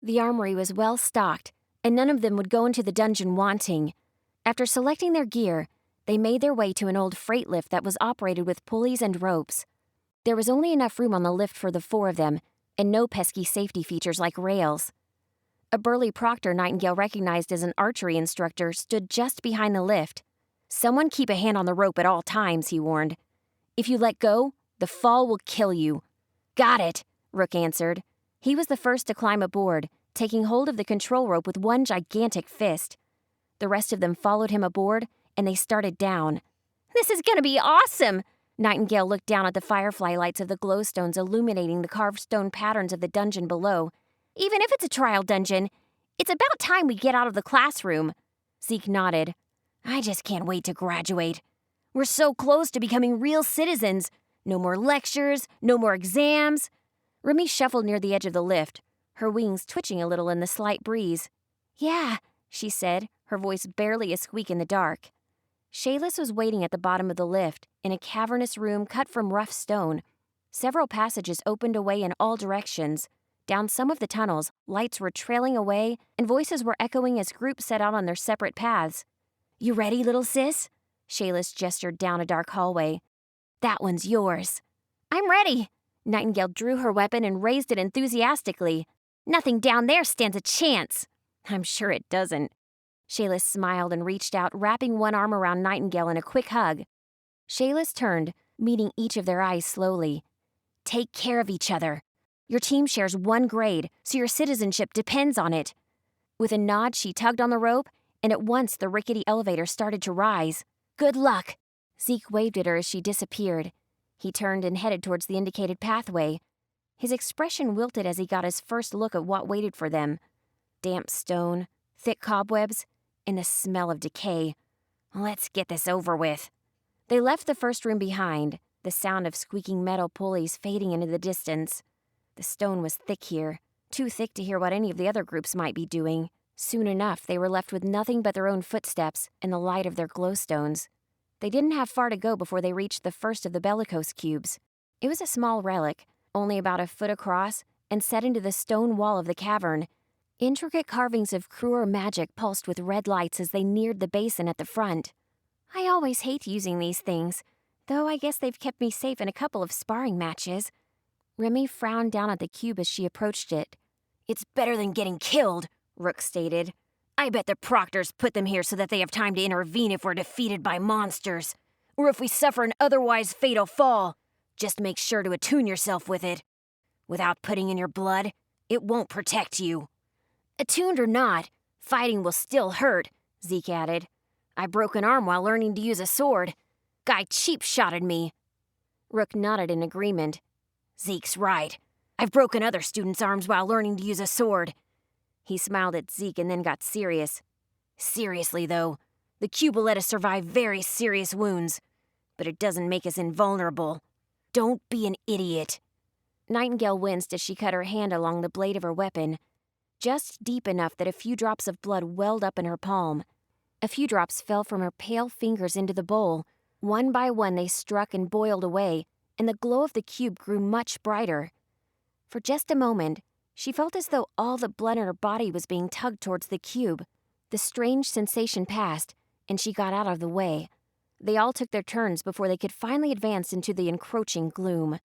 The armory was well stocked, and none of them would go into the dungeon wanting. After selecting their gear, they made their way to an old freight lift that was operated with pulleys and ropes. There was only enough room on the lift for the 4 of them, and no pesky safety features like rails. A burly proctor Nightingale recognized as an archery instructor stood just behind the lift. "Someone keep a hand on the rope at all times," he warned. "If you let go, the fall will kill you." "Got it," Rook answered. He was the first to climb aboard, taking hold of the control rope with one gigantic fist. The rest of them followed him aboard, and they started down. "This is gonna be awesome!" Nightingale looked down at the firefly lights of the glowstones illuminating the carved stone patterns of the dungeon below. "Even if it's a trial dungeon, it's about time we get out of the classroom." Zeke nodded. "I just can't wait to graduate. We're so close to becoming real citizens. No more lectures, no more exams." Remy shuffled near the edge of the lift, her wings twitching a little in the slight breeze. "Yeah," she said, her voice barely a squeak in the dark. Shayless was waiting at the bottom of the lift, in a cavernous room cut from rough stone. Several passages opened away in all directions. Down some of the tunnels, lights were trailing away, and voices were echoing as groups set out on their separate paths. "You ready, little sis?" Shayless gestured down a dark hallway. "That one's yours." "I'm ready." Nightingale drew her weapon and raised it enthusiastically. "Nothing down there stands a chance." "I'm sure it doesn't." Shayless smiled and reached out, wrapping one arm around Nightingale in a quick hug. Shayless turned, meeting each of their eyes slowly. "Take care of each other. Your team shares one grade, so your citizenship depends on it." With a nod, she tugged on the rope, and at once the rickety elevator started to rise. "Good luck." Zeke waved at her as she disappeared. He turned and headed towards the indicated pathway. His expression wilted as he got his first look at what waited for them. Damp stone, thick cobwebs, and the smell of decay. "Let's get this over with." They left the first room behind, the sound of squeaking metal pulleys fading into the distance. The stone was thick here, too thick to hear what any of the other groups might be doing. Soon enough, they were left with nothing but their own footsteps and the light of their glowstones. They didn't have far to go before they reached the first of the bellicose cubes. It was a small relic, only about a foot across, and set into the stone wall of the cavern. Intricate carvings of Kruer magic pulsed with red lights as they neared the basin at the front. "I always hate using these things, though I guess they've kept me safe in a couple of sparring matches." Remy frowned down at the cube as she approached it. "It's better than getting killed," Rook stated. "I bet the proctors put them here so that they have time to intervene if we're defeated by monsters, or if we suffer an otherwise fatal fall. Just make sure to attune yourself with it. Without putting in your blood, it won't protect you." "Attuned or not, fighting will still hurt," Zeke added. "I broke an arm while learning to use a sword. Guy cheap-shotted me." Rook nodded in agreement. "Zeke's right. I've broken other students' arms while learning to use a sword." He smiled at Zeke and then got serious. "Seriously, though, the cube will let us survive very serious wounds, but it doesn't make us invulnerable. Don't be an idiot." Nightingale winced as she cut her hand along the blade of her weapon, just deep enough that a few drops of blood welled up in her palm. A few drops fell from her pale fingers into the bowl. One by one they struck and boiled away, and the glow of the cube grew much brighter. For just a moment, she felt as though all the blood in her body was being tugged towards the cube. The strange sensation passed, and she got out of the way. They all took their turns before they could finally advance into the encroaching gloom.